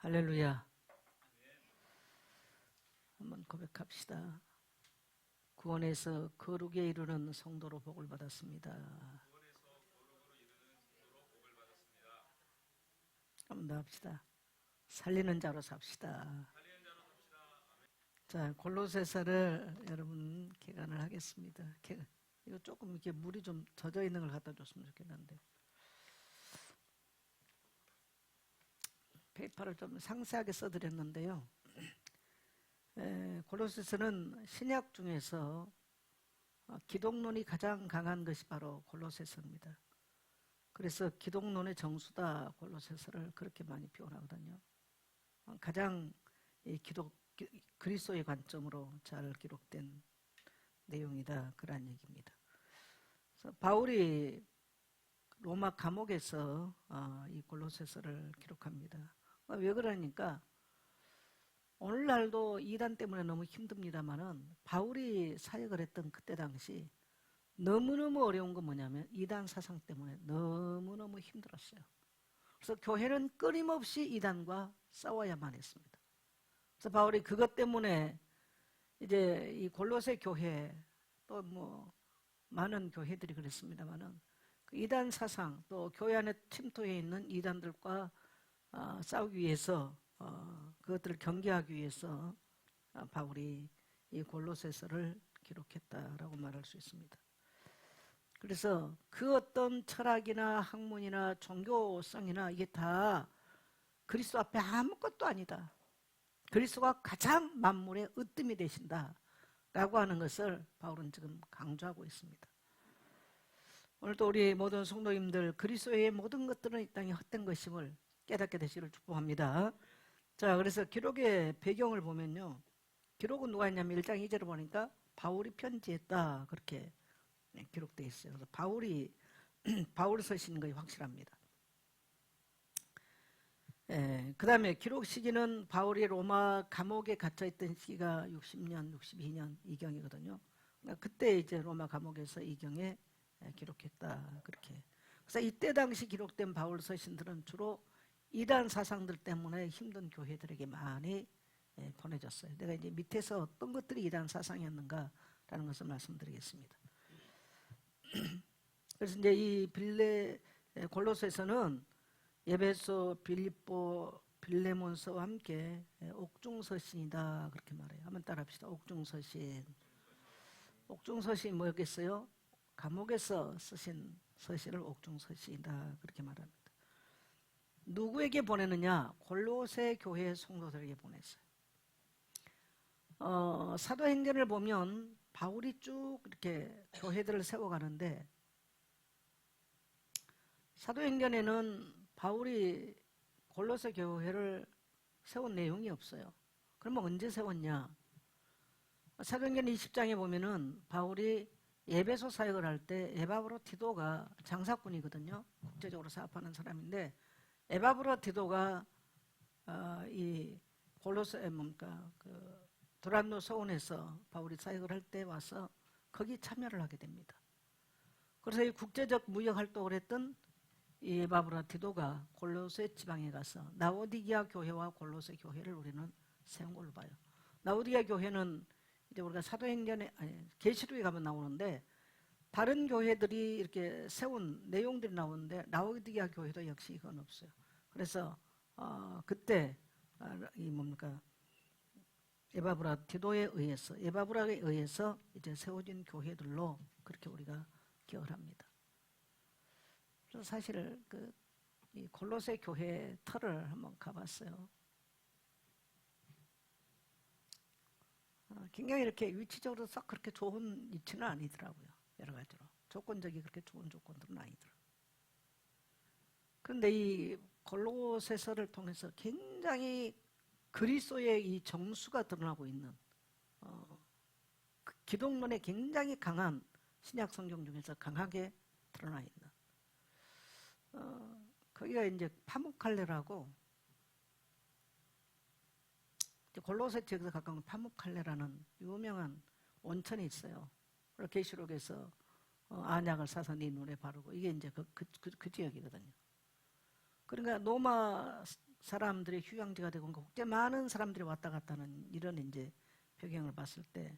할렐루야. 한번 고백합시다. 구원에서 거룩에 이르는 성도로 복을 받았습니다. 한번 더 합시다. 살리는 자로 삽시다. 자, 골로새서를 여러분 개관을 하겠습니다. 이거 조금 이렇게 물이 좀 젖어 있는 걸 갖다 줬으면 좋겠는데. 페이퍼를 좀 상세하게 써드렸는데요. 골로새서는 신약 중에서 기독론이 가장 강한 것이 바로 골로새서입니다. 그래서 기독론의 정수다 골로새서를 그렇게 많이 표현하거든요. 가장 그리스도의 관점으로 잘 기록된 내용이다, 그런 얘기입니다. 그래서 바울이 로마 감옥에서 이 골로새서를 기록합니다. 왜 그러니까 오늘날도 이단 때문에 너무 힘듭니다만은 바울이 사역을 했던 그때 당시 너무너무 어려운 건 뭐냐면 이단 사상 때문에 너무너무 힘들었어요. 그래서 교회는 끊임없이 이단과 싸워야만 했습니다. 그래서 바울이 그것 때문에 이제 이 골로새 교회 또 뭐 많은 교회들이 그랬습니다만은 그 이단 사상 또 교회 안에 침투해 있는 이단들과 싸우기 위해서 그것들을 경계하기 위해서 바울이 이 골로새서를 기록했다라고 말할 수 있습니다. 그래서 그 어떤 철학이나 학문이나 종교성이나 이게 다 그리스도 앞에 아무것도 아니다. 그리스도가 가장 만물의 으뜸이 되신다라고 하는 것을 바울은 지금 강조하고 있습니다. 오늘도 우리 모든 성도님들 그리스도의 모든 것들은 이 땅에 헛된 것임을 깨닫게 되시기를 축복합니다. 자, 그래서 기록의 배경을 보면요. 기록은 누가 했냐면 1장 2절을 보니까 바울이 편지했다 그렇게 기록되어 있어요. 그래서 바울이 쓰신 것이 확실합니다. 그 다음에 기록 시기는 바울이 로마 감옥에 갇혀있던 시기가 60년, 62년 이경이거든요. 그러니까 그때 이제 로마 감옥에서 이경에 기록했다 그렇게. 그래서 이때 당시 기록된 바울 서신들은 주로 이단 사상들 때문에 힘든 교회들에게 많이 보내졌어요. 내가 이제 밑에서 어떤 것들이 이단 사상이었는가라는 것을 말씀드리겠습니다. 그래서 이제 이 골로새서는 에베소, 빌립보, 빌레몬서와 함께 옥중서신이다 그렇게 말해요. 한번 따라합시다. 옥중서신. 옥중서신이 뭐였겠어요? 감옥에서 쓰신 서신을 옥중서신이다 그렇게 말합니다. 누구에게 보내느냐? 골로새 교회 성도들에게 보냈어요. 사도행전을 보면 바울이 쭉 이렇게 교회들을 세워가는데 사도행전에는 바울이 골로새 교회를 세운 내용이 없어요. 그러면 언제 세웠냐? 사도행전 20장에 보면은 바울이 에베소 사역을 할 때 에바브로 디도가 장사꾼이거든요. 국제적으로 사업하는 사람인데 에바브로 디도가 이 골로새 그 도란노 서원에서 바울이 사역을 할 때 와서 거기 참여를 하게 됩니다. 그래서 이 국제적 무역 활동을 했던 이 에바브로 디도가 골로새 지방에 가서 라오디게아 교회와 골로새 교회를 우리는 세운 걸로 봐요. 라오디게아 교회는 이제 우리가 사도행전에 계시록에 가면 나오는데 다른 교회들이 이렇게 세운 내용들이 나오는데 라오디게아 교회도 역시 이건 없어요. 그래서 그때 에바브라 디도에 의해서 이제 세워진 교회들로 그렇게 우리가 기억을 합니다. 그래서 사실 이 골로새 교회 터를 한번 가봤어요. 굉장히 이렇게 위치적으로 썩 그렇게 좋은 위치는 아니더라고요. 여러 가지로 조건적이 그렇게 좋은 조건들은 아니더라고요. 그런데 이 골로새서를 통해서 굉장히 그리스도의 이 정수가 드러나고 있는 기독론에 굉장히 강한 신약 성경 중에서 강하게 드러나 있는 거기가 이제 파묵칼레라고 골로새 지역에서 가까운 파묵칼레라는 유명한 온천이 있어요. 계시록에서 안약을 사서 네 눈에 바르고 이게 이제 그 지역이거든요. 그러니까 사람들의 휴양지가 되고 국제 많은 사람들이 왔다 갔다 하는 이런 이제 배경을 봤을 때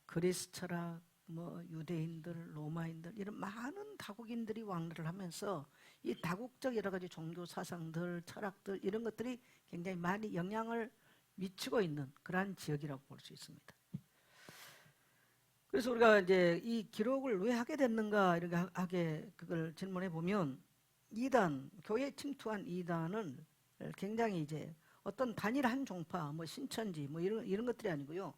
그리스 철학, 뭐 유대인들, 로마인들 이런 많은 다국인들이 왕래를 하면서 이 다국적 여러 가지 종교 사상들, 철학들 이런 것들이 굉장히 많이 영향을 미치고 있는 그러한 지역이라고 볼 수 있습니다. 그래서 우리가 이제 이 기록을 왜 하게 됐는가 이렇게 하게 그걸 질문해 보면 이단, 교회에 침투한 이단은 굉장히 이제 어떤 단일한 종파, 뭐 신천지 뭐 이런 것들이 아니고요.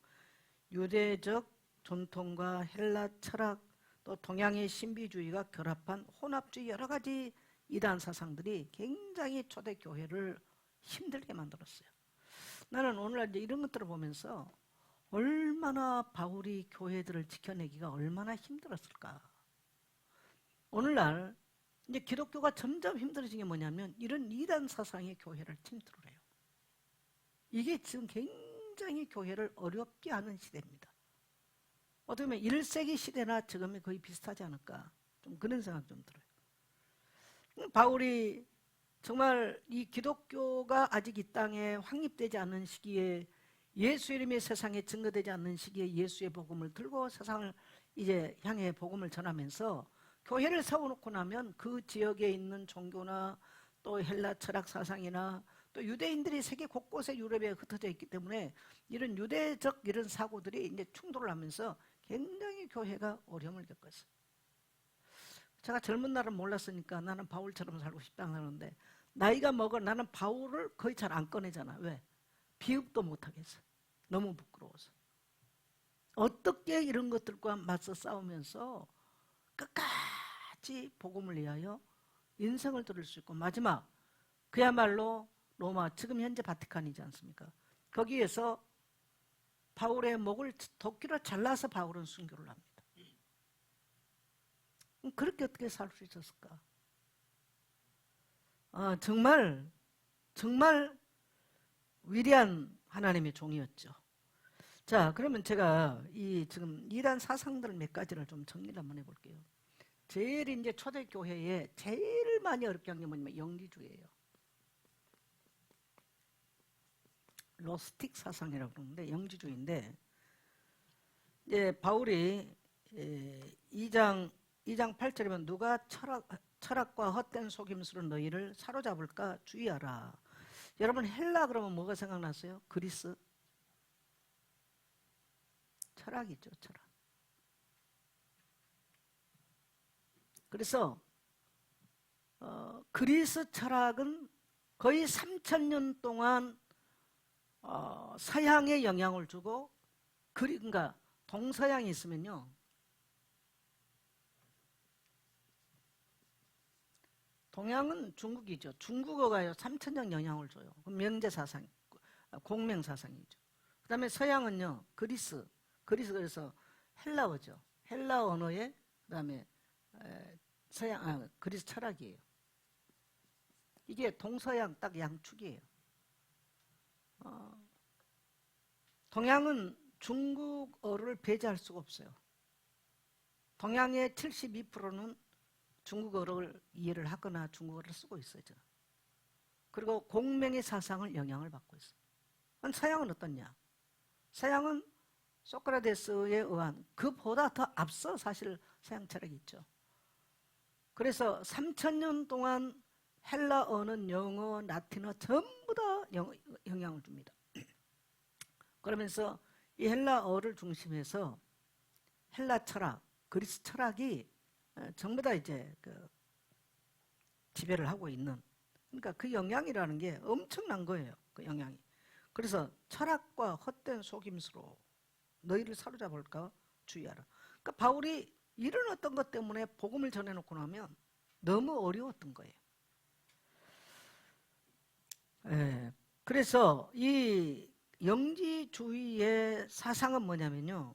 유대적 전통과 헬라 철학 또 동양의 신비주의가 결합한 혼합주의 여러 가지 이단 사상들이 굉장히 초대 교회를 힘들게 만들었어요. 나는 오늘날 이제 이런 것들을 보면서 얼마나 바울이 교회들을 지켜내기가 얼마나 힘들었을까. 오늘날 이제 기독교가 점점 힘들어진 게 뭐냐면 이런 이단 사상의 교회를 침투를 해요. 이게 지금 굉장히 교회를 어렵게 하는 시대입니다. 어떻게 보면 1세기 시대나 지금이 거의 비슷하지 않을까 좀 그런 생각 좀 들어요. 바울이 정말 이 기독교가 아직 이 땅에 확립되지 않은 시기에 예수 이름이 세상에 증거되지 않는 시기에 예수의 복음을 들고 세상을 이제 향해 복음을 전하면서 교회를 세워놓고 나면 그 지역에 있는 종교나 또 헬라 철학 사상이나 또 유대인들이 세계 곳곳에 유럽에 흩어져 있기 때문에 이런 유대적 이런 사고들이 이제 충돌을 하면서 굉장히 교회가 어려움을 겪었어요. 제가 젊은 날은 몰랐으니까 나는 바울처럼 살고 싶다 하는데 나이가 먹어 나는 바울을 거의 잘 안 꺼내잖아. 왜? 비읍도 못하겠어. 너무 부끄러워서. 어떻게 이런 것들과 맞서 싸우면서 끝까지 복음을 위하여 인생을 들을 수 있고 마지막 그야말로 로마 지금 현재 바티칸이지 않습니까? 거기에서 바울의 목을 도끼로 잘라서 바울은 순교를 합니다. 그렇게 어떻게 살 수 있었을까? 정말 위대한 하나님의 종이었죠. 자, 그러면 제가 이 지금 이단 사상들 몇 가지를 좀 정리를 한번 해볼게요. 제일 이제 초대교회에 제일 많이 어렵게 한 게 뭐냐면 영지주의예요. 노스틱 사상이라고 그러는데 영지주의인데 이제 바울이 2장 8절이면 누가 철학과 헛된 속임수로 너희를 사로잡을까 주의하라. 여러분 헬라 그러면 뭐가 생각났어요? 그리스 철학이죠. 철학. 그래서 그리스 철학은 거의 3000년 동안 서양에 영향을 주고 그러니까 동서양이 있으면요. 동양은 중국이죠. 중국어가요 3000년 영향을 줘요. 명제사상, 공명사상이죠. 그 다음에 서양은요. 그리스 그래서 헬라어죠. 헬라 언어에 그 다음에 그리스 철학이에요. 이게 동서양 딱 양축이에요. 동양은 중국어를 배제할 수가 없어요. 동양의 72%는 중국어를 이해를 하거나 중국어를 쓰고 있어요. 그리고 공명의 사상을 영향을 받고 있어요. 서양은 어떻냐? 서양은 소크라테스에 의한 그보다 더 앞서 사실 서양 철학이 있죠. 그래서 3000년 동안 헬라어는 영어, 라틴어 전부 다 영향을 줍니다. 그러면서 이 헬라어를 중심해서 헬라 철학, 그리스 철학이 전부 다 이제 지배를 하고 있는 그러니까 그 영향이라는 게 엄청난 거예요. 그 영향이. 그래서 철학과 헛된 속임수로 너희를 사로잡을까 주의하라. 그러니까 바울이 이런 어떤 것 때문에 복음을 전해놓고 나면 너무 어려웠던 거예요. 그래서 이 영지주의의 사상은 뭐냐면요.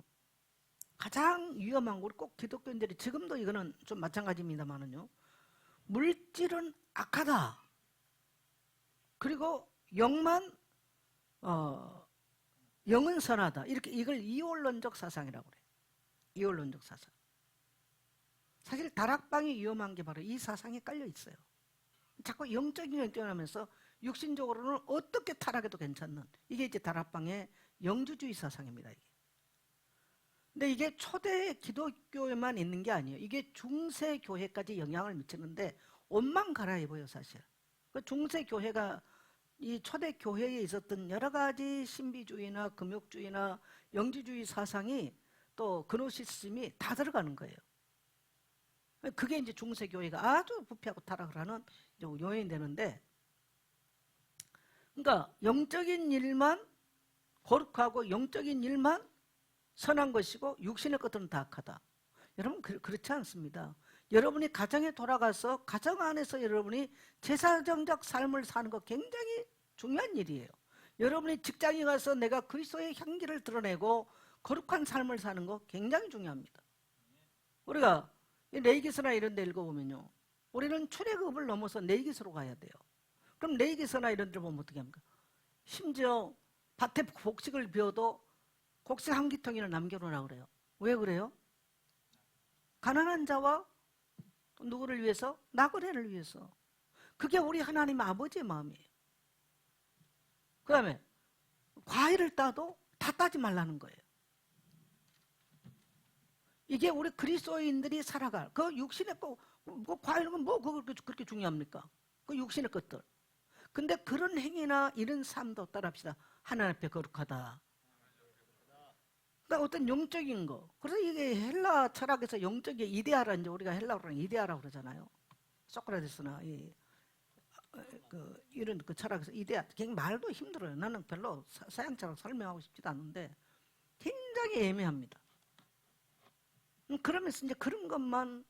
가장 위험한 거, 꼭 기독교인들이 지금도 이거는 좀 마찬가지입니다만은요. 물질은 악하다. 그리고 영은 선하다. 이렇게 이걸 이원론적 사상이라고 그래요. 이원론적 사상. 사실 다락방이 위험한 게 바로 이 사상에 깔려 있어요. 자꾸 영적인 걸 뛰어나면서 육신적으로는 어떻게 타락해도 괜찮는, 이게 이제 다락방의 영주주의 사상입니다. 이게. 근데 이게 초대 기독교에만 있는 게 아니에요. 이게 중세 교회까지 영향을 미치는데 옷만 갈아입어요, 사실. 그 중세 교회가 이 초대 교회에 있었던 여러 가지 신비주의나 금욕주의나 영지주의 사상이 또 그노시즘이 다 들어가는 거예요. 그게 이제 중세 교회가 아주 부패하고 타락을 하는 요인이 되는데, 그러니까 영적인 일만 거룩하고 영적인 일만 선한 것이고 육신의 것들은 다 악하다. 여러분 그렇지 않습니다. 여러분이 가정에 돌아가서 가정 안에서 여러분이 제사정적 삶을 사는 거 굉장히 중요한 일이에요. 여러분이 직장에 가서 내가 그리스도의 향기를 드러내고 거룩한 삶을 사는 거 굉장히 중요합니다. 우리가 레위기서나 이런 데 읽어보면요, 우리는 출애굽을 넘어서 레위기서로 가야 돼요. 그럼 레위기서나 이런 데 보면 어떻게 합니까? 심지어 밭에 곡식을 비워도 곡식 한 기통이나 남겨놓으라고 그래요. 왜 그래요? 가난한 자와 누구를 위해서? 나그네를 위해서. 그게 우리 하나님 아버지의 마음이에요. 그 다음에 과일을 따도 다 따지 말라는 거예요. 이게 우리 그리스도인들이 살아갈 그 육신의 거, 그 과일은 뭐 그렇게 중요합니까? 그 육신의 것들. 근데 그런 행위나 이런 삶도 따라합시다. 하나님 앞에 거룩하다. 그러니까 어떤 영적인 거. 그래서 이게 헬라 철학에서 영적인 이데아라, 이제 우리가 헬라어로는 이데아라고 그러잖아요. 소크라테스나 이런 그 철학에서 이데아, 굉장히 말도 힘들어요. 나는 별로 서양처럼 설명하고 싶지도 않은데 굉장히 애매합니다. 그러면서 이제 그런 것만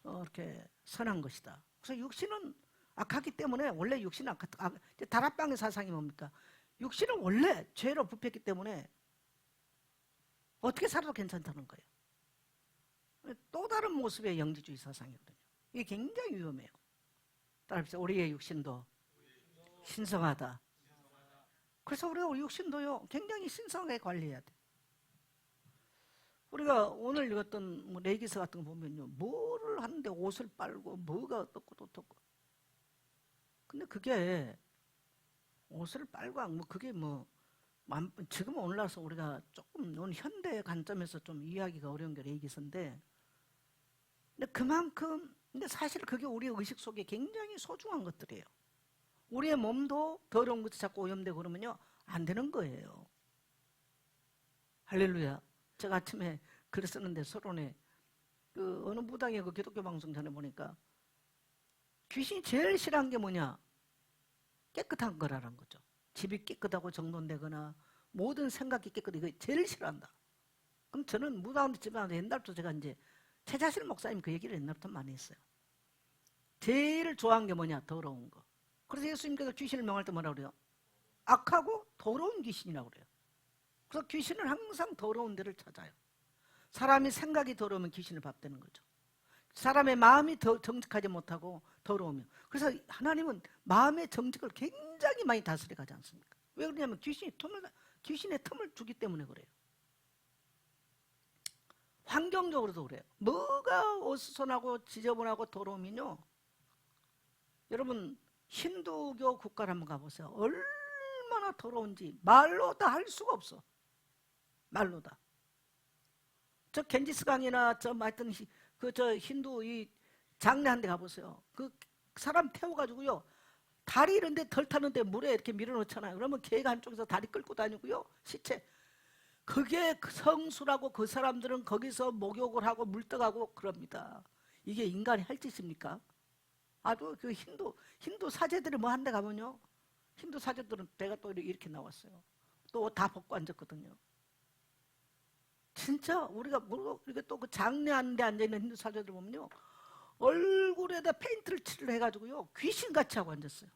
이렇게 선한 것이다. 그래서 육신은 악하기 때문에, 원래 육신은 악하다. 다락방의 사상이 뭡니까? 육신은 원래 죄로 부패했기 때문에 어떻게 살아도 괜찮다는 거예요. 또 다른 모습의 영지주의 사상이거든요. 이게 굉장히 위험해요. 따라합시다. 우리의 육신도 신성하다. 그래서 우리가 우리 육신도요, 굉장히 신성하게 관리해야 돼. 우리가 오늘 읽었던 뭐 레위기서 같은 거 보면요, 뭐를 하는데 옷을 빨고 뭐가 어떻고 어떻고. 근데 그게 옷을 빨고 뭐 그게 뭐 지금 오늘날서 우리가 조금 오늘 현대 관점에서 좀 이해하기가 어려운 게 레위기서인데, 근데 그만큼, 근데 사실 그게 우리의 의식 속에 굉장히 소중한 것들이에요. 우리의 몸도 더러운 것이 자꾸 오염되고 그러면요, 안 되는 거예요. 할렐루야. 제가 아침에 글 쓰는데 서론에 그 어느 무당의 그 기독교 방송 전에 보니까 귀신이 제일 싫어하는 게 뭐냐? 깨끗한 거라는 거죠. 집이 깨끗하고 정돈되거나 모든 생각이 깨끗해, 이거 제일 싫어한다. 그럼 저는 무당한테 집안에서 옛날부터 제가 이제 최자실 목사님 그 얘기를 옛날부터 많이 했어요. 제일 좋아하는 게 뭐냐? 더러운 거. 그래서 예수님께서 귀신을 명할 때 뭐라고 그래요? 악하고 더러운 귀신이라고 그래요. 그래서 귀신은 항상 더러운 데를 찾아요. 사람이 생각이 더러우면 귀신을 밥되는 거죠. 사람의 마음이 정직하지 못하고 더러우면. 그래서 하나님은 마음의 정직을 굉장히 많이 다스려 가지 않습니까? 왜 그러냐면 귀신의 틈을 주기 때문에 그래요. 환경적으로도 그래요. 뭐가 어수선하고 지저분하고 더러우면요, 여러분 힌두교 국가를 한번 가보세요. 얼마나 더러운지 말로 다 할 수가 없어. 말로 다. 저 겐지스강이나 하여튼 저 힌두 이 장례 한 데 가보세요. 그 사람 태워가지고요, 다리 이런 데 덜 타는데 물에 이렇게 밀어놓잖아요. 그러면 개가 한쪽에서 다리 끌고 다니고요, 시체. 그게 성수라고 그 사람들은 거기서 목욕을 하고 물떡하고 그럽니다. 이게 인간이 할 짓입니까? 아주 그 힌두 사제들이 뭐 한 데 가면요, 힌두 사제들은 배가 또 이렇게 나왔어요. 또 다 벗고 앉았거든요. 진짜 우리가 또 그 장례하는 데 앉아있는 힌두 사제들 보면요, 얼굴에다 페인트를 칠을 해가지고요, 귀신같이 하고 앉았어요.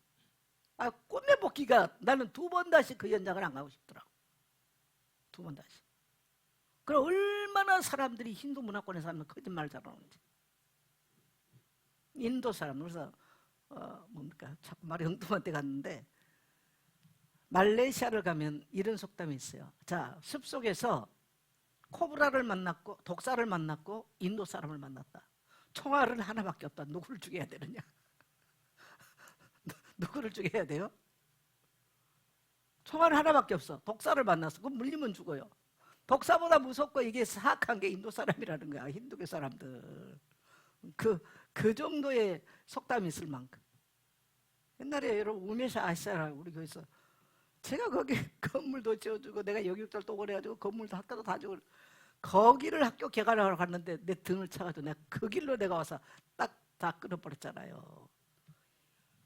꿈에 복기가, 나는 두 번 다시 그 현장을 안 가고 싶더라고. 두 번 다시. 그럼 얼마나 사람들이 힌두 문화권에 사는 거짓말 잘하는지. 인도 사람. 그래서 뭡니까, 자꾸 말이 엉뚱한 데 갔는데, 말레이시아를 가면 이런 속담이 있어요. 자, 숲속에서 코브라를 만났고 독사를 만났고 인도 사람을 만났다. 총알은 하나밖에 없다. 누구를 죽여야 되느냐? 누구를 죽여야 돼요? 총알 하나밖에 없어. 독사를 만났어. 그럼 물리면 죽어요. 독사보다 무섭고 이게 사악한 게 인도 사람이라는 거야. 힌두교 사람들. 그 정도의 속담이 있을 만큼. 옛날에 여러분 우메샤 아시잖아요. 우리 교회에서. 제가 거기 건물도 지어주고 내가 영육절 또 그래가지고 건물도 학교도 다 주고 거기를 학교 개관하러 갔는데 내 등을 차가지고 내가 그 길로 내가 와서 딱 다 끊어버렸잖아요.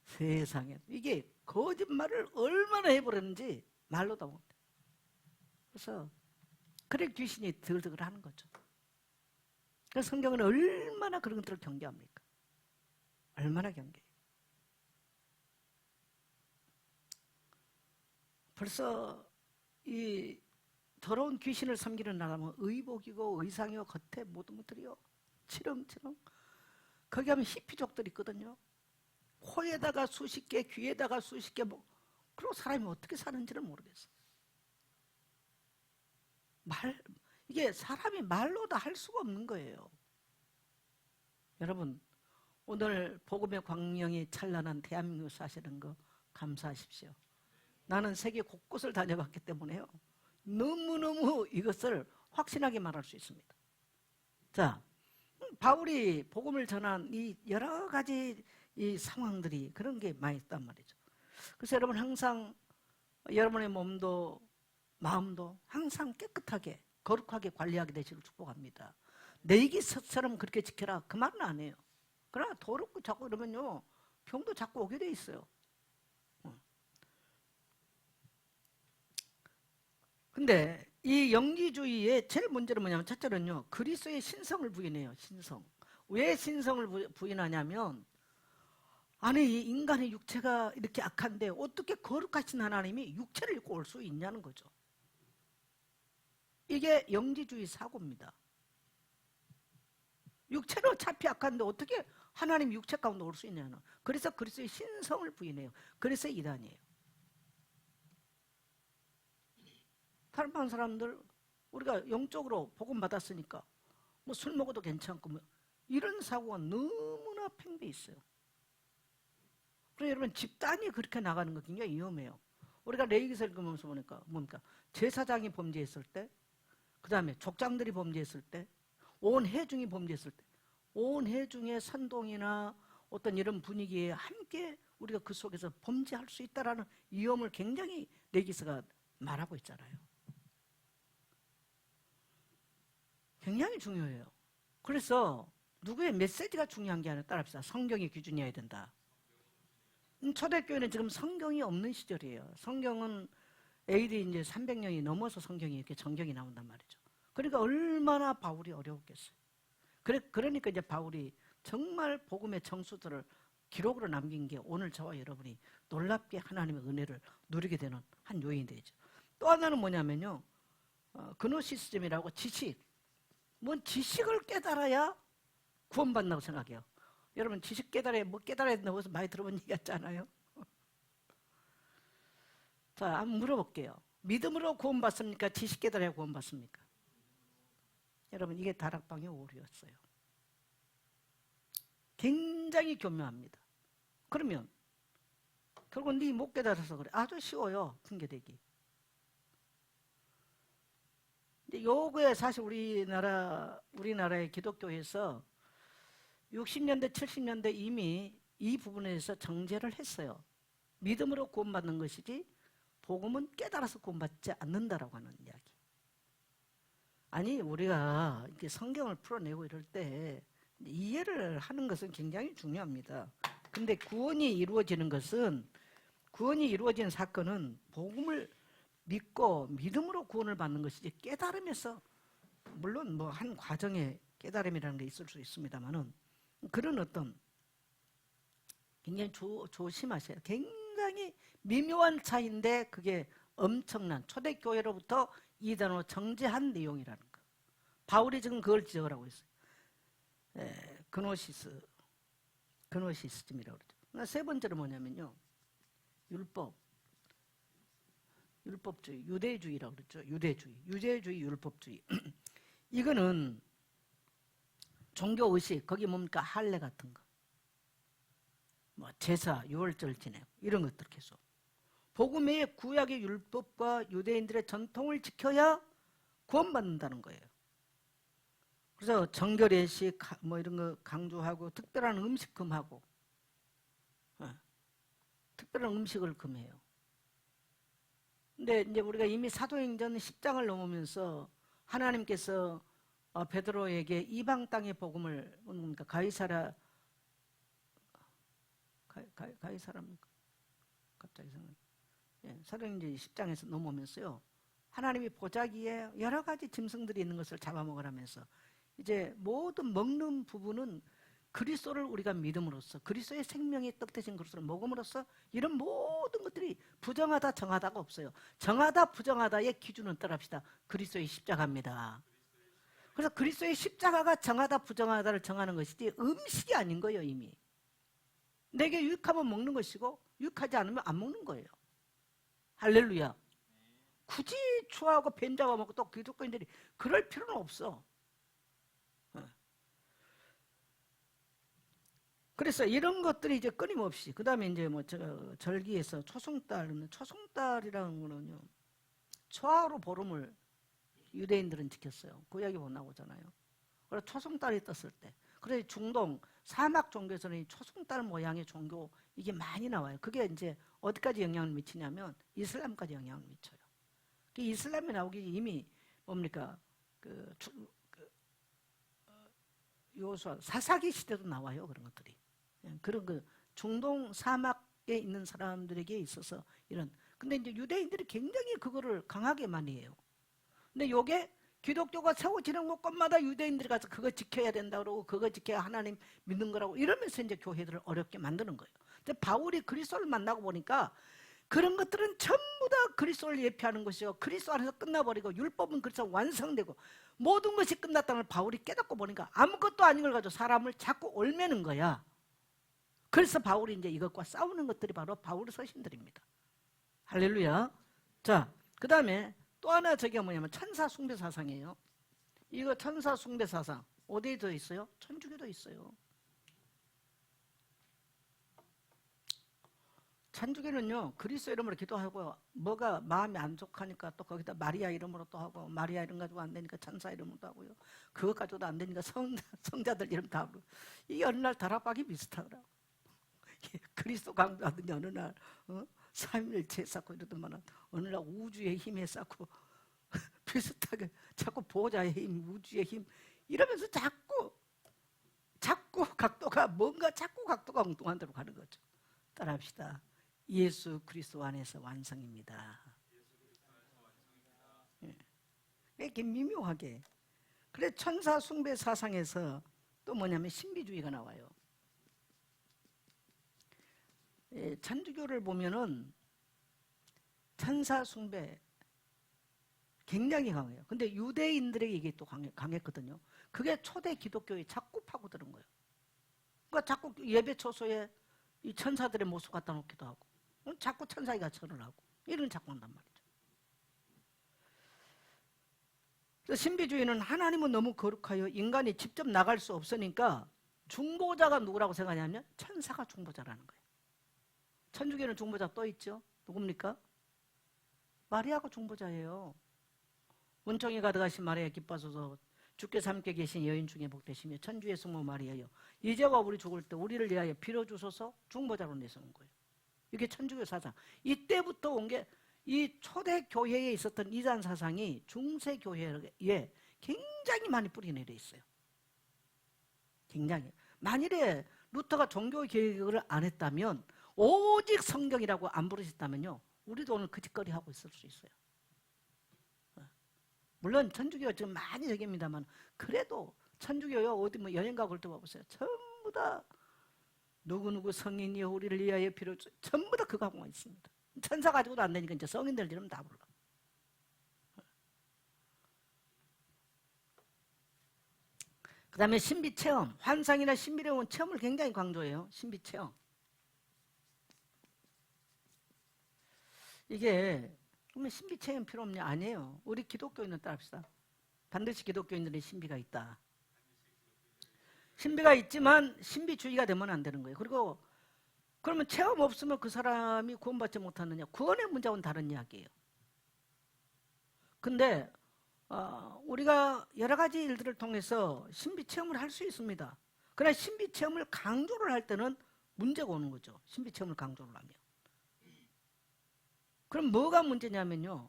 세상에. 이게 거짓말을 얼마나 해버렸는지 말로도 못해. 그래서 그래 귀신이 들들 하는 거죠. 그래서 성경은 얼마나 그런 것들을 경계합니까? 얼마나 경계해요. 벌써 이 더러운 귀신을 섬기는 나라면 의복이고 의상이고 겉에 모든 것들이요 치렁치렁. 거기 하면 히피족들이 있거든요. 코에다가 수십 개, 귀에다가 수십 개, 그리고 사람이 어떻게 사는지는 모르겠어. 이게 사람이 말로 다 할 수가 없는 거예요. 여러분, 오늘 복음의 광명이 찬란한 대한민국 사시는 거 감사하십시오. 나는 세계 곳곳을 다녀봤기 때문에요. 너무너무 이것을 확신하게 말할 수 있습니다. 자, 바울이 복음을 전한 이 여러 가지 이 상황들이 그런 게 많이 있단 말이죠. 그래서 여러분 항상 여러분의 몸도 마음도 항상 깨끗하게 거룩하게 관리하게 되시길 축복합니다. 내 이기처럼 그렇게 지켜라 그 말은 안 해요. 그러나 더럽고 자꾸 이러면요 병도 자꾸 오게 돼 있어요. 근데 이 영지주의의 제일 문제는 뭐냐면 첫째는요 그리스도의 신성을 부인해요. 신성. 왜 신성을 부인하냐면 아니 이 인간의 육체가 이렇게 악한데 어떻게 거룩하신 하나님이 육체를 입고 올 수 있냐는 거죠. 이게 영지주의 사고입니다. 육체는 어차피 악한데 어떻게 하나님 육체 가운데 올 수 있냐는. 그래서 그리스도의 신성을 부인해요. 그래서 이단이에요. 다른 반 사람들 우리가 영적으로 복음 받았으니까 뭐 술 먹어도 괜찮고 뭐 이런 사고가 너무나 팽배해 있어요. 그래서 여러분 집단이 그렇게 나가는 거 굉장히 위험해요. 우리가 레위기서를 보면서 보니까 뭡니까? 제사장이 범죄했을 때, 그 다음에 족장들이 범죄했을 때, 온 회중이 범죄했을 때, 온 회중의 선동이나 어떤 이런 분위기에 함께 우리가 그 속에서 범죄할 수 있다는 위험을 굉장히 레위기서가 말하고 있잖아요. 굉장히 중요해요. 그래서 누구의 메시지가 중요한 게 아니라 따라합시다. 성경의 기준이어야 된다. 초대교회는 지금 성경이 없는 시절이에요. 성경은 AD 이제 300년이 넘어서 성경이 이렇게 정경이 나온단 말이죠. 그러니까 얼마나 바울이 어려웠겠어요. 그러니까 이제 바울이 정말 복음의 정수들을 기록으로 남긴 게 오늘 저와 여러분이 놀랍게 하나님의 은혜를 누리게 되는 한 요인이 되죠. 또 하나는 뭐냐면요. 그노시스즘이라고 지식. 뭔 지식을 깨달아야 구원받는다고 생각해요. 여러분 지식 깨달아야 뭐 깨달아야 된다고 해서 많이 들어본 얘기 같잖아요. 자, 한번 물어볼게요. 믿음으로 구원받습니까? 지식 깨달아야 구원받습니까? 여러분 이게 다락방의 오류였어요. 굉장히 교묘합니다. 그러면 결국 네 못 깨달아서 그래. 아주 쉬워요. 핑계대기. 요거에 사실 우리나라의 기독교에서 60년대, 70년대 이미 이 부분에 대해서 정죄를 했어요. 믿음으로 구원받는 것이지 복음은 깨달아서 구원받지 않는다라고 하는 이야기. 아니 우리가 이렇게 성경을 풀어내고 이럴 때 이해를 하는 것은 굉장히 중요합니다. 근데 구원이 이루어지는 사건은 복음을 믿고 믿음으로 구원을 받는 것이지 깨달음에서 물론 뭐 한 과정에 깨달음이라는 게 있을 수 있습니다만은 그런 어떤 굉장히 조심하셔야 돼요. 굉장히 미묘한 차이인데 그게 엄청난 초대교회로부터 이단으로 정죄한 내용이라는 거. 바울이 지금 그걸 지적을 하고 있어요. 그노시스즘이라고 그러죠. 세 번째로 뭐냐면요. 율법주의, 유대주의라고 그랬죠. 유대주의, 율법주의. 이거는 종교의식, 거기 뭡니까? 할례 같은 거. 뭐 제사, 유월절 지내고 이런 것들 계속. 복음의 구약의 율법과 유대인들의 전통을 지켜야 구원받는다는 거예요. 그래서 정결예식 뭐 이런 거 강조하고 특별한 음식 금하고 특별한 음식을 금해요. 근데 이제 우리가 이미 사도행전 10장을 넘으면서 하나님께서 베드로에게 이방 땅의 복음을 뭡니까? 가이사라입니까? 갑자기 생각나요. 예, 사도행전 10장에서 넘으면서요. 하나님이 보자기에 여러 가지 짐승들이 있는 것을 잡아먹으라면서 이제 모든 먹는 부분은 그리스도를 우리가 믿음으로써 그리스도의 생명의 떡 되신 그리스도를 먹음으로써 이런 모든 것들이 부정하다 정하다가 없어요. 정하다 부정하다의 기준은 떠납시다. 그리스도의 십자가입니다. 그래서 그리스도의 십자가가 정하다 부정하다를 정하는 것이지 음식이 아닌 거예요. 이미 내게 유익하면 먹는 것이고 유익하지 않으면 안 먹는 거예요. 할렐루야. 굳이 추하고 변자가 먹고 또 기독교인들이 그럴 필요는 없어. 그래서 이런 것들이 이제 끊임없이 그 다음에 이제 뭐 절기에서 초승달이라는 거는요, 초하루 보름을 유대인들은 지켰어요. 구약이 못 나오잖아요. 그래서 초승달이 떴을 때, 그래서 중동 사막 종교에서는 이 초승달 모양의 종교 이게 많이 나와요. 그게 이제 어디까지 영향을 미치냐면 이슬람까지 영향을 미쳐요. 그 이슬람이 나오기 이미 뭡니까 요수아 사사기 시대도 나와요. 그런 것들이. 그런 그 중동 사막에 있는 사람들에게 있어서 이런. 근데 이제 유대인들이 굉장히 그거를 강하게 많이 해요. 근데 요게 기독교가 세워지는 곳마다 유대인들이 가서 그거 지켜야 된다 그러고 그거 지켜야 하나님 믿는 거라고 이러면서 이제 교회들을 어렵게 만드는 거예요. 근데 바울이 그리스도를 만나고 보니까 그런 것들은 전부 다 그리스도를 예표하는 것이요, 그리스도 안에서 끝나버리고 율법은 그래서 완성되고 모든 것이 끝났다는 걸 바울이 깨닫고 보니까 아무것도 아닌 걸 가지고 사람을 자꾸 얽매는 거야. 그래서 바울이 이제 이것과 싸우는 것들이 바로 바울의 서신들입니다. 할렐루야. 자, 그 다음에 또 하나 저기가 뭐냐면 천사 숭배 사상이에요. 이거 천사 숭배 사상 어디에 더 있어요? 천주교도 있어요. 천주교는요, 그리스도 이름으로 기도하고 뭐가 마음이 안 좋하니까 또 거기다 마리아 이름으로 또 하고, 마리아 이름 가지고 안 되니까 천사 이름으로 하고요, 그것 가지고도 안 되니까 성자들 이름 다 하고. 이게 어느 날 다락방이 비슷하더라고. 그리스도 강조하더니 어느 날 삼일체 쌓고 이러더만 어느 날 우주의 힘에 쌓고 비슷하게 자꾸 보호자의 힘, 우주의 힘 이러면서 자꾸 각도가 뭔가 자꾸 각도가 엉뚱한 데로 가는 거죠. 따라합시다. 예수 그리스도 안에서 완성입니다. 이렇게 미묘하게. 그래 천사 숭배 사상에서 또 뭐냐면 신비주의가 나와요. 천주교를 보면은 천사 숭배 굉장히 강해요. 근데 유대인들에게 이게 또 강했거든요. 그게 초대 기독교에 자꾸 파고드는 거예요. 그러니까 자꾸 예배 초소에 이 천사들의 모습 갖다 놓기도 하고, 자꾸 천사가 절을 하고, 이런 자꾸 한단 말이죠. 그래서 신비주의는 하나님은 너무 거룩하여 인간이 직접 나갈 수 없으니까 중보자가 누구라고 생각하냐면 천사가 중보자라는 거예요. 천주교는 중보자 또 있죠. 누굽니까? 마리아가 중보자예요. 은총이 가득하신 마리아 기뻐하소서 주께서 함께 계신 여인 중에 복되시며 천주의 성모 마리아여 이제와 우리 죽을 때 우리를 위하여 빌어주소서 중보자로 내세운 거예요. 이게 천주교 사상. 이때부터 온 게 이 초대 교회에 있었던 이단 사상이 중세 교회에 굉장히 많이 뿌리 내려 있어요. 굉장히. 만일에 루터가 종교 개혁을 안 했다면, 오직 성경이라고 안 부르셨다면요, 우리도 오늘 그 짓거리 하고 있을 수 있어요. 물론 천주교가 지금 많이 저깁니다만, 그래도 천주교요 어디 뭐 여행 가고 그럴 때 봐보세요. 전부 다 누구누구 성인이여 우리를 위하여 빌어주, 전부 다 그거 하고만 있습니다. 천사 가지고도 안 되니까 이제 성인들 이름 다 불러. 그 다음에 신비체험, 환상이나 신비로운 체험을 굉장히 강조해요. 신비체험. 이게 그러면 신비체험 필요 없냐? 아니에요. 우리 기독교인은 따릅시다. 반드시 기독교인들의 신비가 있다. 신비가 있지만 신비주의가 되면 안 되는 거예요. 그리고 그러면 체험 없으면 그 사람이 구원받지 못하느냐? 구원의 문제와는 다른 이야기예요. 근데 우리가 여러 가지 일들을 통해서 신비 체험을 할 수 있습니다. 그러나 신비 체험을 강조를 할 때는 문제가 오는 거죠. 신비 체험을 강조를 하면. 그럼 뭐가 문제냐면요.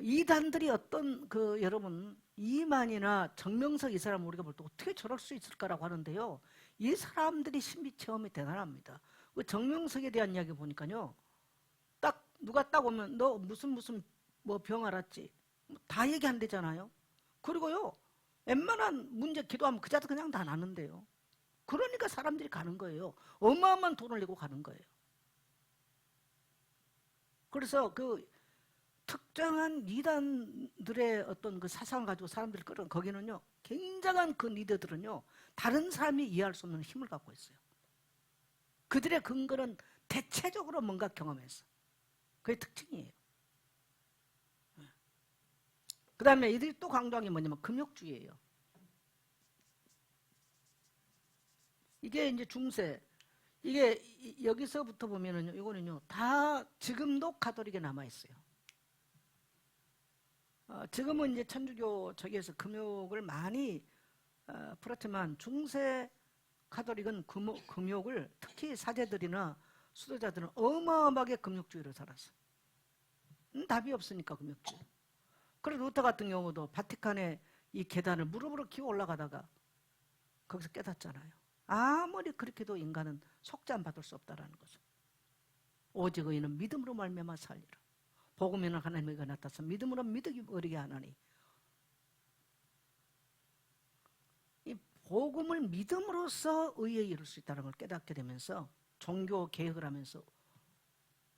이단들이 어떤 여러분 이만이나 정명석 이 사람 우리가 볼 때 어떻게 저럴 수 있을까라고 하는데요. 이 사람들이 신비 체험이 대단합니다. 그 정명석에 대한 이야기 보니까요. 딱 누가 딱 오면 너 무슨 뭐 병 알았지? 다 얘기 안 되잖아요. 그리고요. 웬만한 문제 기도하면 그 자도 그냥 다 나는데요. 그러니까 사람들이 가는 거예요. 어마어마한 돈을 내고 가는 거예요. 그래서 특정한 이단들의 어떤 그 사상을 가지고 사람들을 끌어 거기는요. 굉장한 그 리더들은요. 다른 사람이 이해할 수 없는 힘을 갖고 있어요. 그들의 근거는 대체적으로 뭔가 경험했어. 그게 특징이에요. 그 다음에 이들이 또 강조한 게 뭐냐면 금욕주의예요. 이게 이제 중세. 이게 여기서부터 보면은요, 이거는요, 다 지금도 가톨릭에 남아있어요. 지금은 이제 천주교 저기에서 금욕을 많이 풀었지만 중세 가톨릭은 금욕을 특히 사제들이나 수도자들은 어마어마하게 금욕주의로 살았어. 답이 없으니까 금욕주의. 그래서 루터 같은 경우도 바티칸의 이 계단을 무릎으로 기어 올라가다가 거기서 깨닫잖아요. 아무리 그렇게도 인간은 속죄함 받을 수 없다라는 거죠. 오직 의인은 믿음으로 말미암아 살리라. 복음에는 하나님에게 나타나서 믿음으로 믿기 어리게 하나니. 이 복음을 믿음으로써 의에 이룰 수 있다는 걸 깨닫게 되면서 종교 개혁을 하면서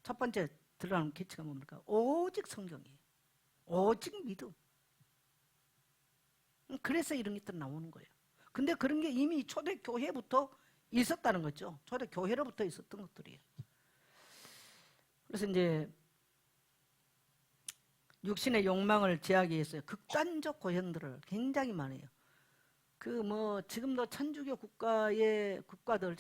첫 번째 들어가는 기치가 뭡니까? 오직 성경이에요. 오직 믿음. 그래서 이런 것들 나오는 거예요. 근데 그런 게 이미 초대교회부터 있었다는 거죠. 초대교회로부터 있었던 것들이에요. 그래서 이제 육신의 욕망을 제하기 위해서 극단적 고행들을 굉장히 많이 해요. 지금도 천주교 국가들,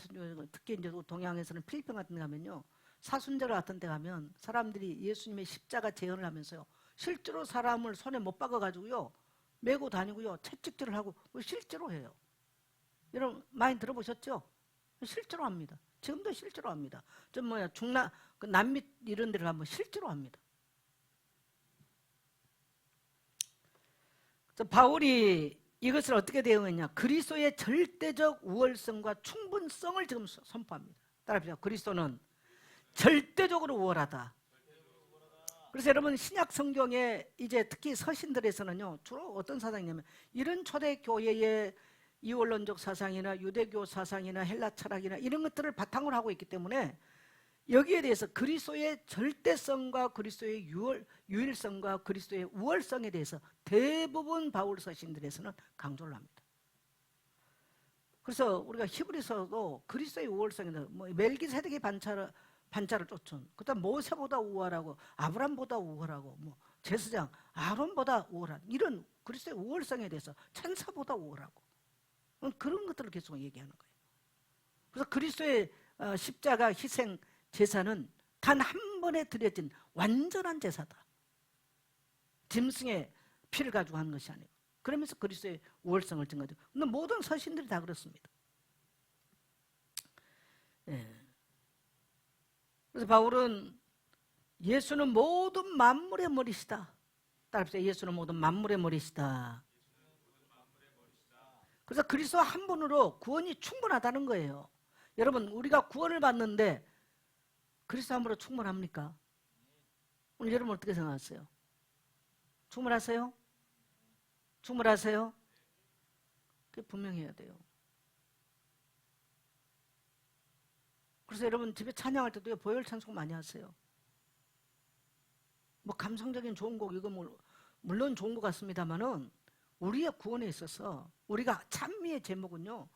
특히 이제 동양에서는 필리핀 같은 데 가면요. 사순절 같은 데 가면 사람들이 예수님의 십자가 재현을 하면서요. 실제로 사람을 손에 못 박아가지고요. 메고 다니고요. 채찍질을 하고 실제로 해요. 여러분 많이 들어보셨죠? 실제로 합니다. 지금도 실제로 합니다. 남미 이런 데를 가면 실제로 합니다. 바울이 이것을 어떻게 대응했냐? 그리스도의 절대적 우월성과 충분성을 지금 선포합니다. 따라합시다. 그리스도는 절대적으로 우월하다. 그래서 여러분 신약 성경에 이제 특히 서신들에서는요 주로 어떤 사상이냐면 이런 초대교회의 이원론적 사상이나 유대교 사상이나 헬라 철학이나 이런 것들을 바탕으로 하고 있기 때문에 여기에 대해서 그리스도의 절대성과 그리스도의 유일성과 그리스도의 우월성에 대해서 대부분 바울 서신들에서는 강조를 합니다. 그래서 우리가 히브리서도 그리스도의 우월성에는 멜기세덱의 반차를 쫓은 그다음 모세보다 우월하고 아브람보다 우월하고 제사장 아론보다 우월한 이런 그리스도의 우월성에 대해서 천사보다 우월하고 그런 것들을 계속 얘기하는 거예요. 그래서 그리스도의 십자가 희생 제사는 단 한 번에 드려진 완전한 제사다. 짐승의 피를 가지고 하는 것이 아니고 그러면서 그리스도의 우월성을 증거하죠. 근데 모든 서신들이 다 그렇습니다. 예. 그래서 바울은 예수는 모든 만물의 머리시다. 따라합시다. 예수는 모든 만물의 머리시다. 그래서 그리스도 한 분으로 구원이 충분하다는 거예요. 여러분 우리가 구원을 받는데 그리스도 한 분으로 충분합니까? 오늘 여러분 어떻게 생각하세요? 충분하세요? 충분하세요? 그게 분명해야 돼요. 그래서 여러분 집에 찬양할 때도 보혈 찬송 많이 하세요. 감성적인 좋은 곡 이거 물론 좋은 것 같습니다만은 우리의 구원에 있어서 우리가 찬미의 제목은요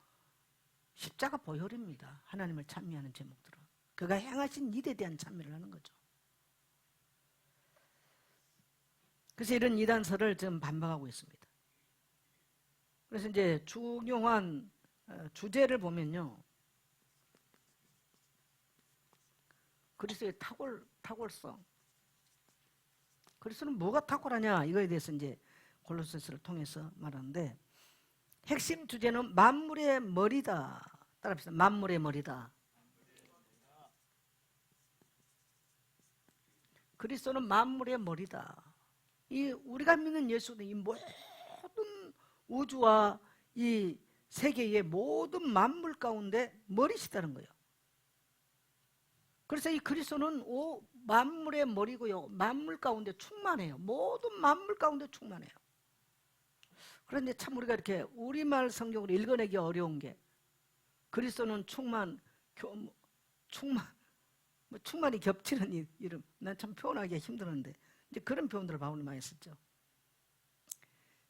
십자가 보혈입니다. 하나님을 찬미하는 제목들은 그가 행하신 일에 대한 찬미를 하는 거죠. 그래서 이런 이단설을 지금 반박하고 있습니다. 그래서 이제 중요한 주제를 보면요 그리스도의 탁월성. 그리스도는 뭐가 탁월하냐 이거에 대해서 이제 골로새서를 통해서 말하는데 핵심 주제는 만물의 머리다. 따라합시다. 만물의 머리다. 그리스도는 만물의 머리다. 이 우리가 믿는 예수는 이 모든 우주와 이 세계의 모든 만물 가운데 머리시다는 거예요. 그래서 이 그리스도는 만물의 머리고요. 만물 가운데 충만해요. 모든 만물 가운데 충만해요. 그런데 참 우리가 이렇게 우리말 성경을 읽어내기 어려운 게 그리스도는 충만이 겹치는 이름. 난 참 표현하기가 힘들었는데 이제 그런 표현들을 바울이 많이 썼죠.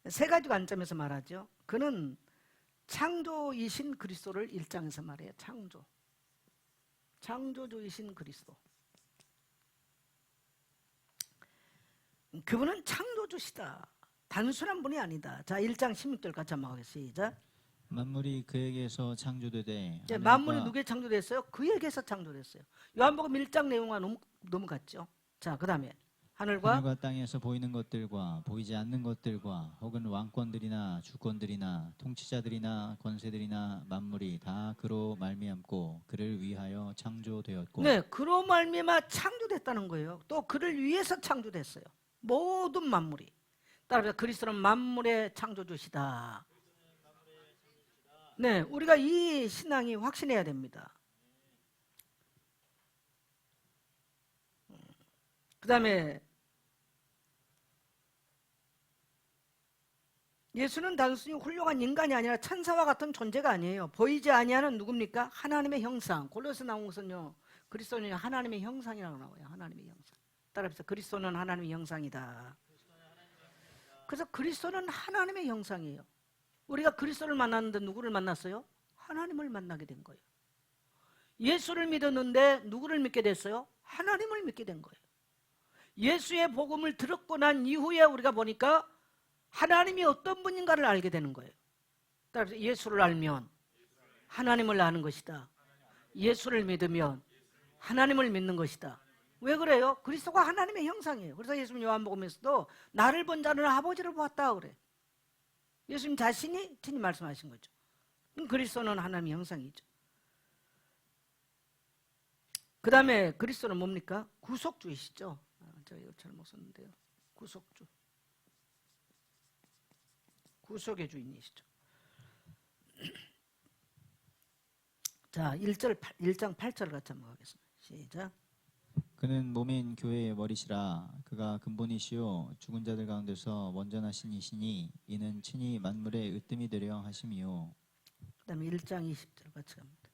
세 가지 관점에서 말하죠. 그는 창조이신 그리스도를 1장에서 말해요. 창조주이신 그리스도. 그분은 창조주시다. 단순한 분이 아니다. 자, 1장 16절 같이 한번 하겠습니다. 시작. 만물이 그에게서 창조되되 만물이 누구에 창조됐어요? 그에게서 창조됐어요. 요한복음 1장 내용과 너무 같죠. 자, 그 다음에 하늘과 땅에서 보이는 것들과 보이지 않는 것들과 혹은 왕권들이나 주권들이나 통치자들이나 권세들이나 만물이 다 그로 말미암고 그를 위하여 창조되었고. 네, 그로 말미암아 창조됐다는 거예요. 또 그를 위해서 창조됐어요. 모든 만물이. 따라서 그리스도는 만물의 창조주시다. 네, 우리가 이 신앙이 확신해야 됩니다. 그 다음에 예수는 단순히 훌륭한 인간이 아니라 천사와 같은 존재가 아니에요. 보이지 아니하는 누굽니까? 하나님의 형상. 골로새 나온 것은요, 그리스도는 하나님의 형상이라고 나와요. 하나님의 형상. 따라서 그리스도는 하나님의 형상이다. 그래서 그리스도는 하나님의 형상이에요. 우리가 그리스도를 만났는데 누구를 만났어요? 하나님을 만나게 된 거예요. 예수를 믿었는데 누구를 믿게 됐어요? 하나님을 믿게 된 거예요. 예수의 복음을 들었고 난 이후에 우리가 보니까 하나님이 어떤 분인가를 알게 되는 거예요. 따라서 예수를 알면 하나님을 아는 것이다. 예수를 믿으면 하나님을 믿는 것이다. 왜 그래요? 그리스도가 하나님의 형상이에요. 그래서 예수님 요한복음에서도 나를 본 자는 아버지를 보았다 그래. 예수님 자신이 친히 말씀하신 거죠. 그리스도는 하나님의 형상이죠. 그 다음에 그리스도는 뭡니까? 구속주이시죠. 제가 이거 잘못 썼는데요. 구속주. 구속의 주인이시죠. 자, 1장 8절을 같이 한번 하겠습니다. 시작. 그는 몸인 교회의 머리시라. 그가 근본이시요 죽은 자들 가운데서 먼저 나신 이시니 이는 친히 만물의 으뜸이 되려 하심이요. 그 다음에 1장 20절 같이 갑니다.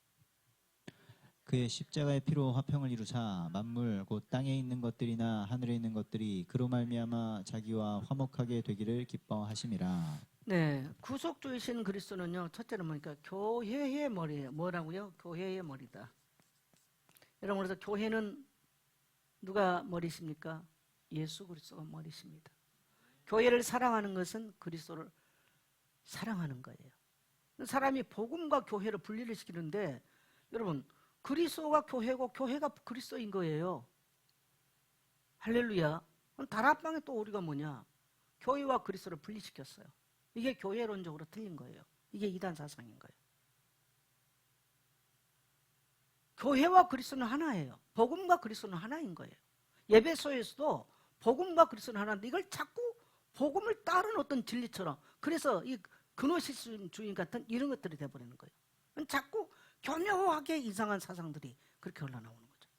그의 십자가의 피로 화평을 이루사 만물 곧 땅에 있는 것들이나 하늘에 있는 것들이 그로 말미암아 자기와 화목하게 되기를 기뻐하심이라. 네, 구속주이신 그리스도는요, 첫째는 뭐니까 교회의 머리예요. 뭐라고요? 교회의 머리다. 여러분, 그래서 교회는 누가 머리십니까? 예수 그리스도가 머리십니다. 교회를 사랑하는 것은 그리스도를 사랑하는 거예요. 사람이 복음과 교회를 분리를 시키는데 여러분, 그리스도가 교회고 교회가 그리스도인 거예요. 할렐루야. 다락방에 또 우리가 뭐냐? 교회와 그리스도를 분리시켰어요. 이게 교회론적으로 틀린 거예요. 이게 이단 사상인 거예요. 교회와 그리스도는 하나예요. 복음과 그리스도는 하나인 거예요. 예배소에서도 복음과 그리스도는 하나인데 이걸 자꾸 복음을 따른 어떤 진리처럼, 그래서 이 그노시스주의 같은 이런 것들이 돼버리는 거예요. 자꾸 교묘하게 이상한 사상들이 그렇게 흘러나오는 거죠.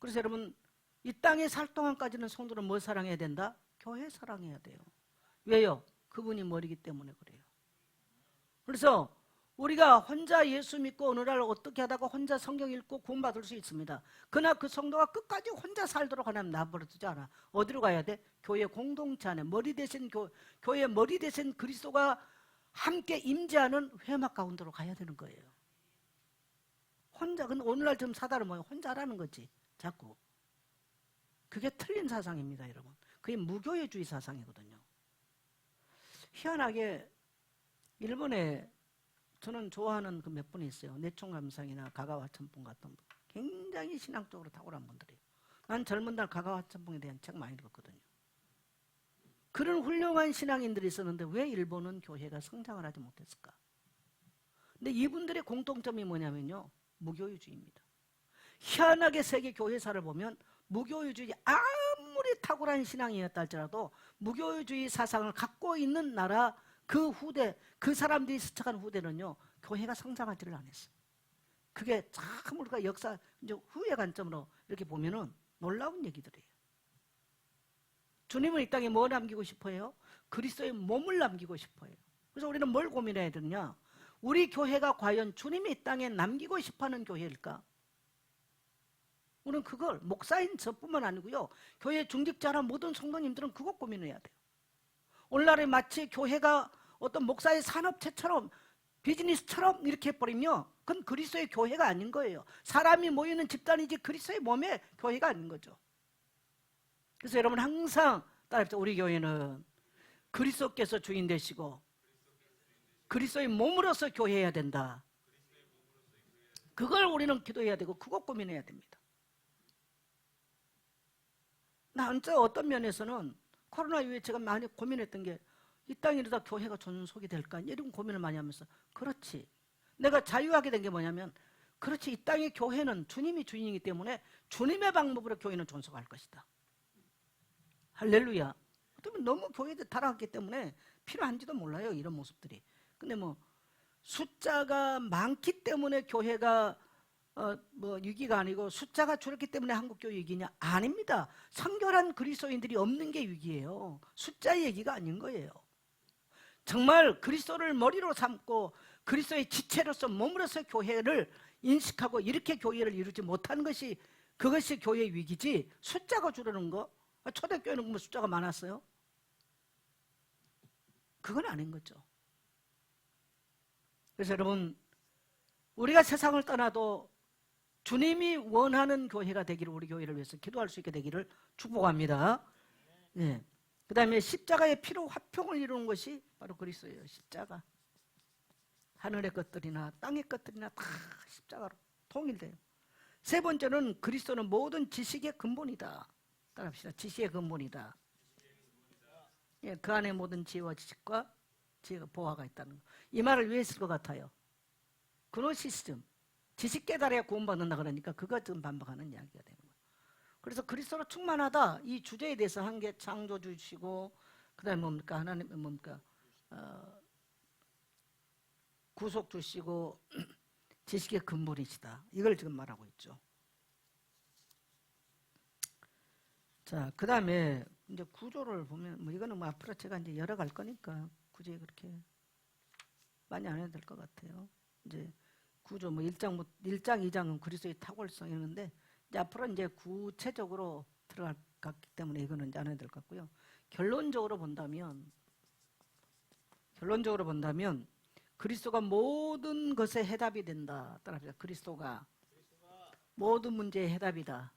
그래서 여러분, 이 땅에 살 동안까지는 성도는 뭘 사랑해야 된다? 교회 사랑해야 돼요. 왜요? 그분이 머리기 때문에 그래요. 그래서 우리가 혼자 예수 믿고 어느 날 어떻게 하다가 혼자 성경 읽고 구원받을 수 있습니다. 그러나 그 성도가 끝까지 혼자 살도록 하나님 내버려두지 않아. 어디로 가야 돼? 교회 공동체 안에 머리 대신 교회 머리 대신 그리스도가 함께 임재하는 회막 가운데로 가야 되는 거예요. 혼자. 근데 오늘날 좀 사달은 뭐예요? 혼자라는 거지. 자꾸. 그게 틀린 사상입니다, 여러분. 그게 무교회주의 사상이거든요. 희한하게 일본에 저는 좋아하는 그 몇 분이 있어요. 내총감상이나 가가와 천분 같은 분. 굉장히 신앙적으로 탁월한 분들이에요. 난 젊은 날 가가와 짬뽕에 대한 책 많이 읽었거든요. 그런 훌륭한 신앙인들이 있었는데 왜 일본은 교회가 성장을 하지 못했을까? 근데 이분들의 공통점이 뭐냐면요, 무교유주의입니다. 희한하게 세계 교회사를 보면 무교유주의, 아무리 탁월한 신앙이었다 할지라도 무교유주의 사상을 갖고 있는 나라, 그 후대, 그 사람들이 스쳐간 후대는요, 교회가 성장하지를 않았어요. 그게 참 우리가 역사 이제 후의 관점으로 이렇게 보면은 놀라운 얘기들이에요. 주님은 이 땅에 뭐 남기고 싶어요? 그리스도의 몸을 남기고 싶어요. 그래서 우리는 뭘 고민해야 되느냐? 우리 교회가 과연 주님이 이 땅에 남기고 싶어하는 교회일까? 우리는 그걸, 목사인 저뿐만 아니고요, 교회 중직자나 모든 성도님들은 그것 고민해야 돼요. 오늘날에 마치 교회가 어떤 목사의 산업체처럼, 비즈니스처럼 이렇게 해버리면 그건 그리스도의 교회가 아닌 거예요. 사람이 모이는 집단이지 그리스도의 몸의 교회가 아닌 거죠. 그래서 여러분 항상 따라합시다. 우리 교회는 그리스도께서 주인 되시고 그리스도의 몸으로서 교회해야 된다. 그걸 우리는 기도해야 되고 그것 고민해야 됩니다. 나 진짜 어떤 면에서는 코로나 이후에 제가 많이 고민했던 게 이 땅에 이러다 교회가 존속이 될까? 이런 고민을 많이 하면서 그렇지. 내가 자유하게 된 게 뭐냐면 그렇지. 이 땅의 교회는 주님이 주인이기 때문에 주님의 방법으로 교회는 존속할 것이다. 할렐루야. 그러면 너무 교회들 타락했기 때문에 필요한지도 몰라요. 이런 모습들이. 근데 뭐 숫자가 많기 때문에 교회가 뭐 위기가 아니고 숫자가 줄었기 때문에 한국교회 위기냐? 아닙니다. 성결한 그리스도인들이 없는 게 위기예요. 숫자 얘기가 아닌 거예요. 정말 그리스도를 머리로 삼고 그리스도의 지체로서 몸으로서 교회를 인식하고 이렇게 교회를 이루지 못하는 것이 그것이 교회의 위기지 숫자가 줄어든 거. 초대교회는 뭐 숫자가 많았어요? 그건 아닌 거죠. 그래서 여러분 우리가 세상을 떠나도 주님이 원하는 교회가 되기를 우리 교회를 위해서 기도할 수 있게 되기를 축복합니다. 네. 그 다음에 십자가의 피로 화평을 이루는 것이 바로 그리스도예요. 십자가. 하늘의 것들이나 땅의 것들이나 다 십자가로 통일돼요. 세 번째는 그리스도는 모든 지식의 근본이다. 따라합시다. 지식의 근본이다. 예, 그 안에 모든 지혜와 지식과 지혜가 보화가 있다는 거. 이 말을 왜 했을 것 같아요? 그노시스즘. 지식 깨달아야 구원받는다 그러니까 그것 좀 반박하는 이야기가 되는 거예요. 그래서 그리스도로 충만하다 이 주제에 대해서 한 게 창조주시고 그 다음에 뭡니까? 하나님 뭡니까? 구속 주시고 지식의 근본이시다. 이걸 지금 말하고 있죠. 자, 그 다음에 이제 구조를 보면 뭐 이거는 뭐 앞으로 제가 이제 열어갈 거니까 굳이 그렇게 많이 안 해도 될 것 같아요. 이제 구조 뭐 1장 2장은 그리스도의 탁월성 이러는데 이제 앞으로 이제 구체적으로 들어갔기 때문에 이거는 이제 안 해도 될 것 같고요. 결론적으로 본다면 그리스도가 모든 것의 해답이 된다. 따라합시다. 그리스도가 모든 문제의 해답이다.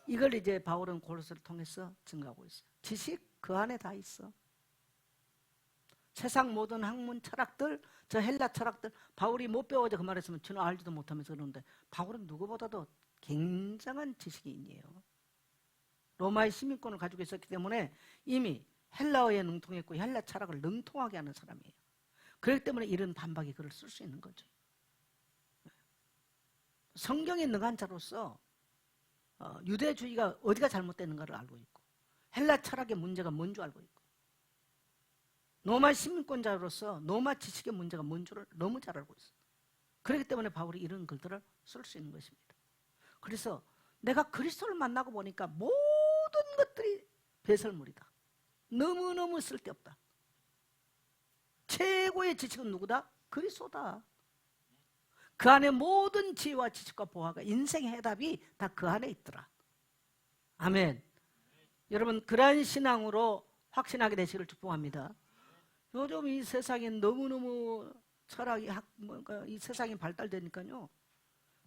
이걸 이제 바울은 고린도서를 통해서 증거하고 있어요. 지식 그 안에 다 있어. 세상 모든 학문 철학들, 저 헬라 철학들 바울이 못 배워서 그 말했으면 저는 알지도 못하면서 그러는데 바울은 누구보다도 굉장한 지식인이에요. 로마의 시민권을 가지고 있었기 때문에 이미 헬라어에 능통했고 헬라 철학을 능통하게 하는 사람이에요. 그렇기 때문에 이런 반박의 글을 쓸 수 있는 거죠. 성경에 능한 자로서 유대주의가 어디가 잘못되는가를 알고 있고 헬라 철학의 문제가 뭔 줄 알고 있고 로마 시민권자로서 로마 지식의 문제가 뭔 줄을 너무 잘 알고 있어요. 그렇기 때문에 바울이 이런 글들을 쓸 수 있는 것입니다. 그래서 내가 그리스도를 만나고 보니까 모든 것들이 배설물이다. 너무너무 쓸데없다. 최고의 지식은 누구다? 그리스도다. 그 안에 모든 지혜와 지식과 보화가 인생의 해답이 다 그 안에 있더라. 아멘. 여러분 그러한 신앙으로 확신하게 되시기를 축복합니다. 요즘 이 세상에 너무너무 철학이 이 세상이 발달되니까요.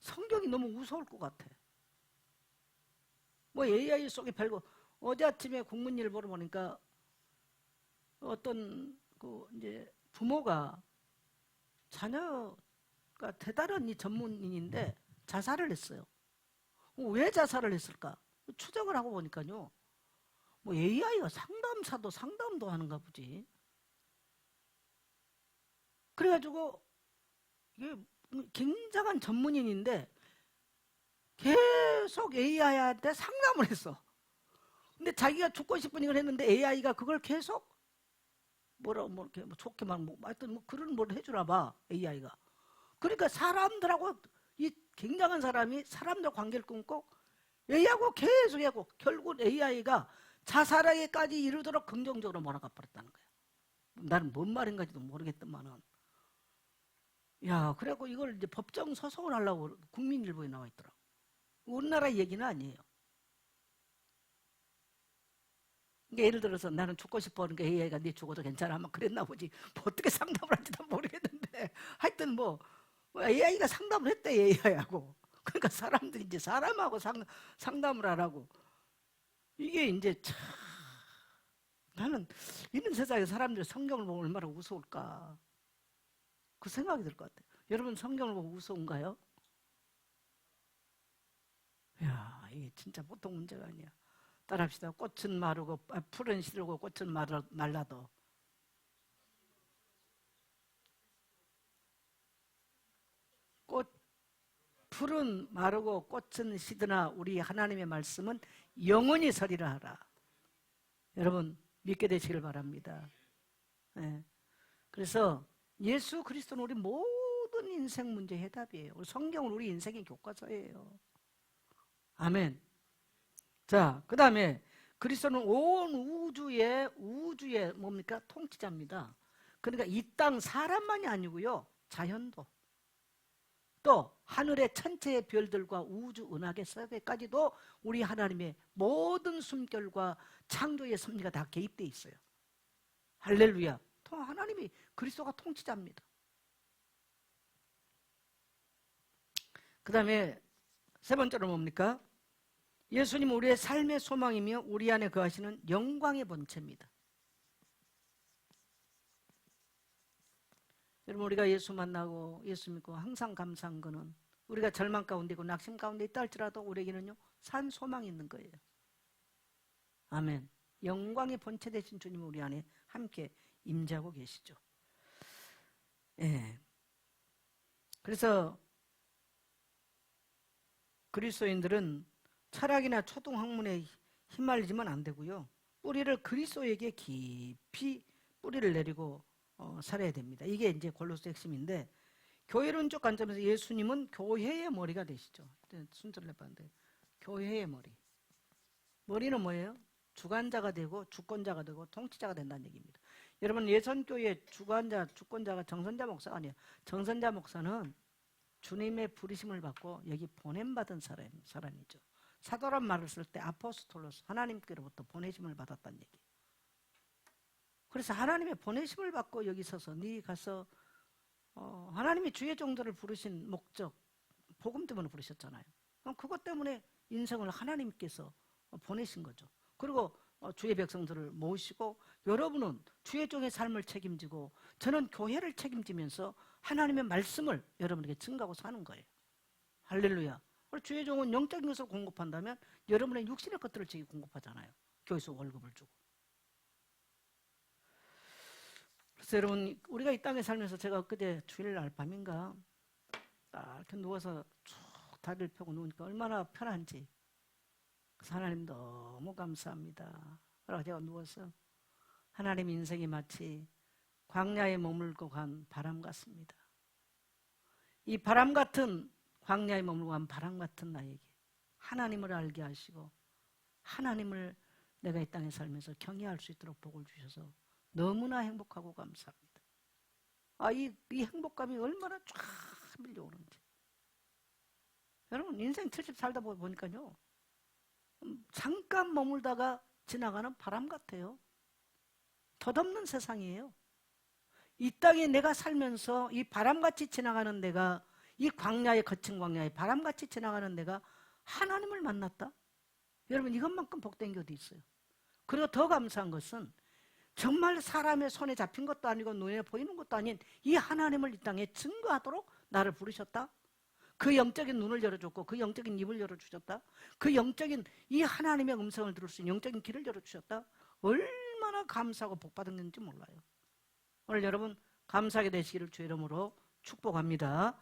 성경이 너무 무서울 것 같아. 뭐 AI 속에 별거 어제 아침에 국문일보를 보니까 어떤 그 이제 부모가 자녀가 대단한 이 전문인인데 자살을 했어요. 왜 자살을 했을까? 추적을 하고 보니까요. 뭐 AI가 상담사도 상담도 하는가 보지. 그래가지고 이게 굉장한 전문인인데 계속 AI한테 상담을 했어. 근데 자기가 죽고 싶은 이걸 했는데 AI가 그걸 계속 이렇게 좋게 하여튼 그런 뭘 해주나 봐, AI가. 그러니까 사람들하고 이 굉장한 사람이 사람들 관계를 끊고 AI하고 계속 하고 결국 AI가 자살하기까지 이르도록 긍정적으로 몰아가 버렸다는 거야. 나는 뭔 말인가지도 모르겠더만은. 야, 그래갖고 이걸 이제 법정 소송을 하려고 국민일보에 나와 있더라고. 우리나라 얘기는 아니에요. 그러니까 예를 들어서 나는 죽고 싶어 하는 게 AI가 네 죽어도 괜찮아 아마 그랬나 보지. 뭐 어떻게 상담을 할지도 모르겠는데 하여튼 AI가 상담을 했대, AI하고. 그러니까 사람들이 이제 사람하고 상담을 하라고. 이게 이제 참, 나는 이런 세상에 사람들이 성경을 보면 얼마나 무서울까, 그 생각이 들 것 같아요. 여러분 성경을 보고 무서운가요? 야, 이게 진짜 보통 문제가 아니야. 따라합시다. 꽃은 마르고 풀은 시들고 꽃은 말라도 풀은 마르고 꽃은 시드나 우리 하나님의 말씀은 영원히 서리라 하라. 여러분 믿게 되시길 바랍니다. 네. 그래서 예수 그리스도는 우리 모든 인생 문제 해답이에요. 성경은 우리 인생의 교과서예요. 아멘. 자, 그 다음에 그리스도는 온 우주의 뭡니까? 통치자입니다. 그러니까 이 땅 사람만이 아니고요, 자연도, 또 하늘의 천체의 별들과 우주 은하계 세계까지도 우리 하나님의 모든 숨결과 창조의 섭리가 다 개입되어 있어요. 할렐루야. 하나님이 그리스도가 통치자입니다. 그 다음에 세 번째로 뭡니까? 예수님은 우리의 삶의 소망이며 우리 안에 거하시는 영광의 본체입니다. 여러분 우리가 예수 만나고 예수 믿고 항상 감사한 거는 우리가 절망 가운데 있고 낙심 가운데 있다 할지라도 우리에게는요 산 소망이 있는 거예요. 아멘. 영광의 본체 되신 주님은 우리 안에 함께 임재하고 계시죠. 예. 그래서 그리스도인들은 철학이나 초등 학문에 휘말리지면 안 되고요. 뿌리를 그리스도에게 깊이 뿌리를 내리고 살아야 됩니다. 이게 이제 골로새 핵심인데, 교회론적 관점에서 예수님은 교회의 머리가 되시죠. 순서를 해봤는데 교회의 머리. 머리는 뭐예요? 주관자가 되고 주권자가 되고 통치자가 된다는 얘기입니다. 여러분 예선교회 주권자가 정선자 목사가 아니에요. 정선자 목사는 주님의 부르심을 받고 여기 보냄받은 사람이죠. 사도란 말을 쓸 때 아포스톨로스, 하나님께로부터 보내심을 받았다는 얘기. 그래서 하나님의 보내심을 받고 여기 서서 네 가서 하나님이 주의 종들을 부르신 목적, 복음 때문에 부르셨잖아요. 그럼 그것 때문에 인생을 하나님께서 보내신 거죠. 그리고 주의 백성들을 모시고 여러분은 주의 종의 삶을 책임지고 저는 교회를 책임지면서 하나님의 말씀을 여러분에게 증거하고 사는 거예요. 할렐루야. 주의 종은 영적인 것을 공급한다면 여러분의 육신의 것들을 제게 공급하잖아요. 교회에서 월급을 주고. 그래서 여러분 우리가 이 땅에 살면서 제가 그때 주일날 밤인가 딱 이렇게 누워서 쭉 다리를 펴고 누우니까 얼마나 편한지. 그래서 하나님 너무 감사합니다. 그러고 제가 누워서 하나님 인생이 마치 광야에 머물고 간 바람 같습니다. 이 바람 같은 광야에 머물고 간 바람 같은 나에게 하나님을 알게 하시고 하나님을 내가 이 땅에 살면서 경외할 수 있도록 복을 주셔서 너무나 행복하고 감사합니다. 이 행복감이 얼마나 쫙 밀려오는지. 여러분 인생 70 살다 보니까요 잠깐 머물다가 지나가는 바람 같아요. 덧없는 세상이에요. 이 땅에 내가 살면서 이 바람같이 지나가는 내가, 이 광야의 거친 광야에 바람같이 지나가는 내가 하나님을 만났다? 여러분 이것만큼 복된 게 어디 있어요? 그리고 더 감사한 것은 정말 사람의 손에 잡힌 것도 아니고 눈에 보이는 것도 아닌 이 하나님을 이 땅에 증거하도록 나를 부르셨다? 그 영적인 눈을 열어줬고 그 영적인 입을 열어주셨다. 그 영적인 이 하나님의 음성을 들을 수 있는 영적인 길을 열어주셨다. 얼마나 감사하고 복받은 건지 몰라요. 오늘 여러분 감사하게 되시기를 주의 이름으로 축복합니다.